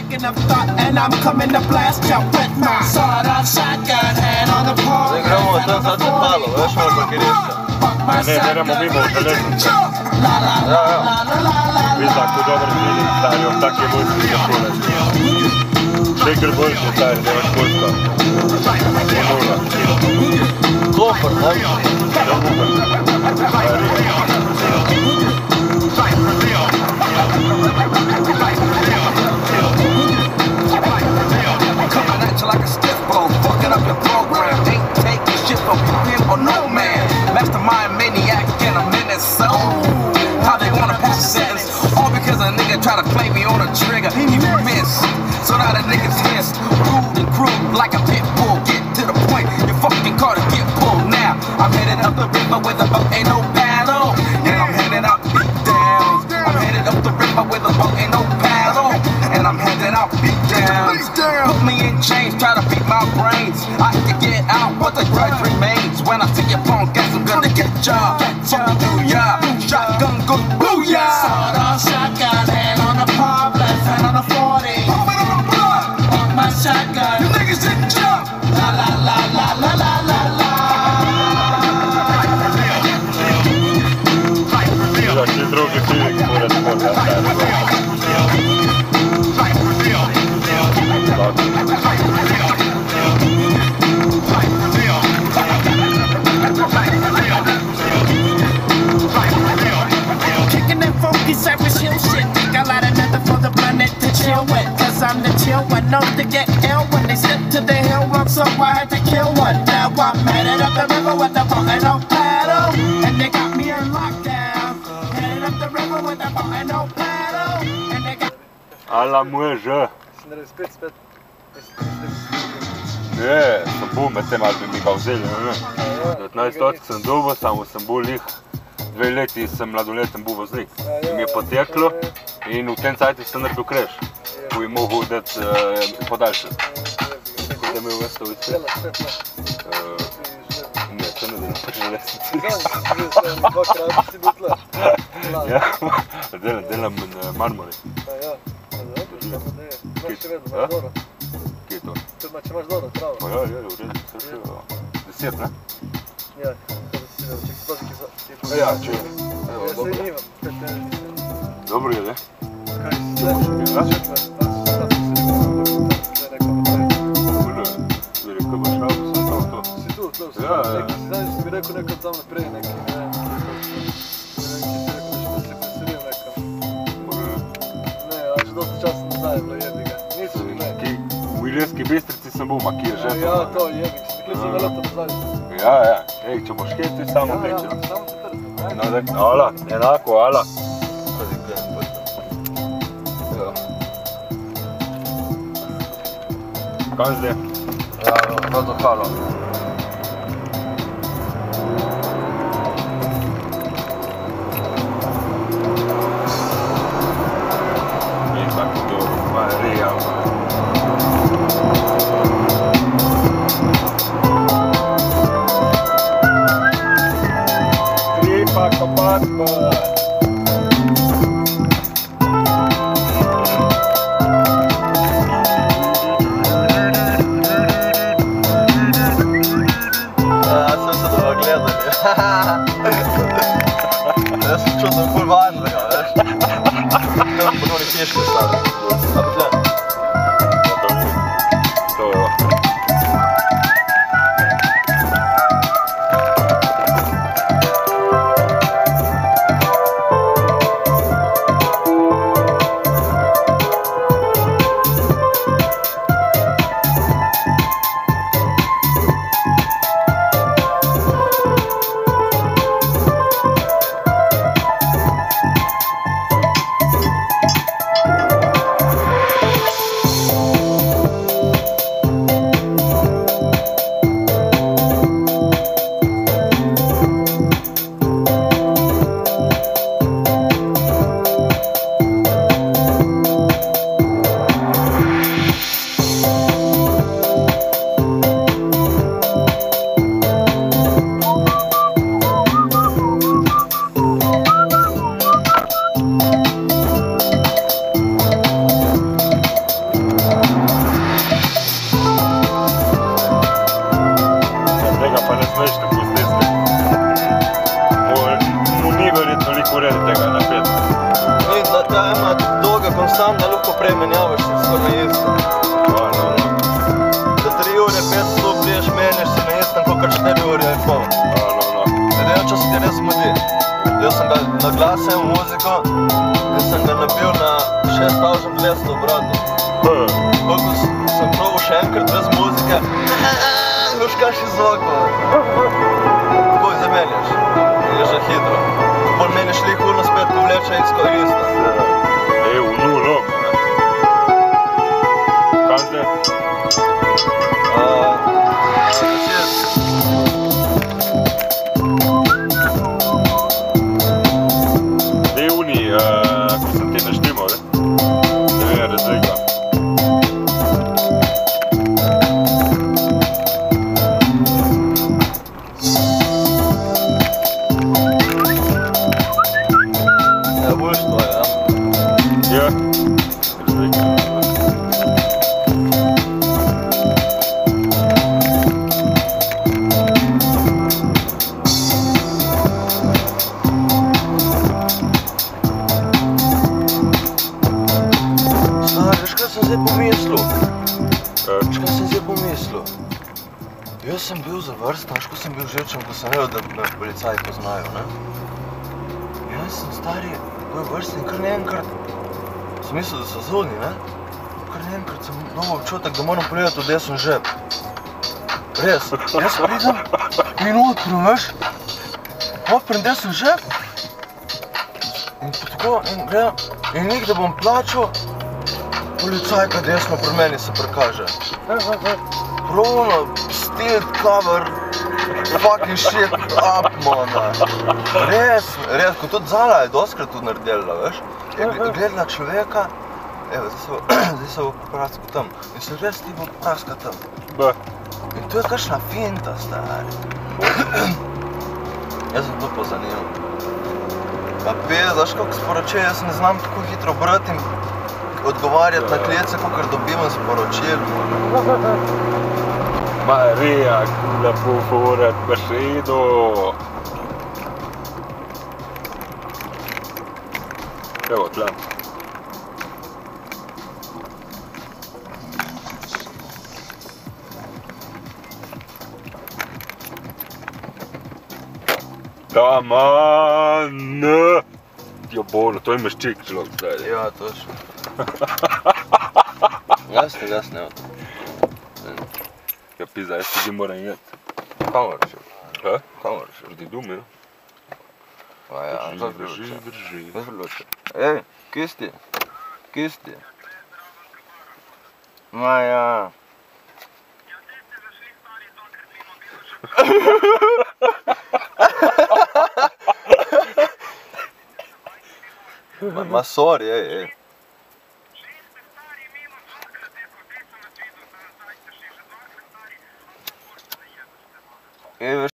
Picking up thought and I'm coming to blast you with my sawed-off shotgun, hand on the pole. Igramo to sad malo, veš malo parkirišta. Ne, idemo mimo u železnicu. Viš tako dobar feeling, stari, on tak je vojski za kule. Šekr boljši, stari, nemaš pojska. Nula. Komfort, ne? Coming at you like a stiff bone, fucking up your program. Ain't taking shit from him or no man. Mastermind maniac in a minute, so how they wanna pass a sentence? All because a nigga try to play me on a trigger. He missed, so now the niggas hiss. Rude and crude like a pit bull. Get to the point, your fucking car to get pulled now. I'm headed up the river with a boat, ain't no paddle. And I'm headed out beat downs. I'm headed up the river with a boat, ain't no paddle. And I'm headed out beat downs. Put me in chains, try to beat my brains. I can get out, but the grudge remains. When I see your phone, guess I'm gonna get ya. Fucking do ya. Shotgun go booyah. Sawed-off shotgun, hand on the palm, left hand on the 40. Pump it on the blood. On my shotgun. You niggas didn't jump. La la la la la la la la. Taki drugi feeling, pored toga, stari. Kicking that funky Cypress Hill shit. Think I light another for the planet to chill with. Cause I'm the chill one, known to get ill when they step to the hill run, so I had to kill one. Now I'm headed up the river with the boat and no paddle. And they got me in lockdown. Headed up the river with the boat and no paddle. And they got... Ala muje. Spet. Ne, sem bil med tem, ali bi mi ga vzeli, ne. 19 let sem dobil, samo sem bil lih. 2 leti sem mladoleten bil voznik. In mi je poteklo in v tem cajtu sem naredil kreš, ko bi mogel dati podaljšati. Tako da imel veste v izpred. Ne, to ne delam po železnici. Dvakrat si bil tle. Ja, delam na marmori. Imaš še vedno, imaš dobro. Kje je to? Če imaš dobro, travo. Pa ja, v redu, vse še 10, ne? Ja, to da si če si pazi, ki so... Ja, če evo, dobro. Ja, se imam. Dobro je, ne? Kaj si sve? Rekel boš šel, sem to. Si tu, vse. Ja. Zdaj si mi rekel nekaj tam naprej, neki, ne vem. Dosta časa nazaj je bilo jebiga. Niso mi ne. V Ilirski Bistrici sem bil, ma ki je že to. Ja, to je jebik, si nekaj za leta nazaj. Ja, ja. Ej, če boš kaj, ti samo kliče. Ja, samo se trdi. No, daj, ala, enako, ala. Pazi, gledam, pošto. Ja. Kam zdaj? Ja, no, do halo. Maria. Tripa Comarco. koliko prej menjavaš, si skoraj na istem. Za 3 ure 500 priješ menjaš si na istem, kakor 4 ure in pol. Edino čas ti res zmodi. Jaz sem ga na glas imel muziko, jaz sem ga nabil na 6200 obratov. Koliko sem probal še enkrat brez muzike, veš kakšen zvok bo. Tako je zamenjaš, in je že hitro. Bolj menjaš lihurno spet povleče in skoraj isto. V nulo. Kam te? Ko sem ti naštimal, da vem razlika. Ja, boljš tvoj, ja? Ja, razlika. Veš, kaj sem zdaj pomislil? Jaz sem bil zavrstan, veš, ko sem bil žečen, ko sem vedel, da me policaji poznajo, ne? Jaz sem stari, bil vrsten in kar naenkrat sem mislil, da so zunji, ne? Kar naenkrat sem dobil občutek, da moram pogledati v desen žep. Res, jaz pridem in odprem, veš? Odprem desen žep in tako, in gledam, in nikdaj bom plačal, policajka desno pri meni se prikaže. Pravno, still cover, fucking shit up, mana. Res, ko tudi Zala je doskrat tudi naredila, veš. Je gledala človeka, evo, zdaj se bo popraskal tam. In se res ti bo popraskal tam. In to je kakšna finta, stari. Jaz sem to pozanimal. Pa znaš kako sporočil, jaz ne znam tako hitro brati in odgovarjati na klice, kakor dobivam sporočil. Marija, lepo furat, besedo. Evo, tle. Taman! Jo, bolno, to je meščik človek zdaj. Ja, točno. Jasne, evo. Ja, pizda, jaz tudi moram jeti. Kam moraš jeti? Kaj? Kam moraš jeti? Proti dume, ja. Pa ja, Drži. Zvrluče. Ej, kisti. Ma ja. Ma sorry, ej. Ej, veš,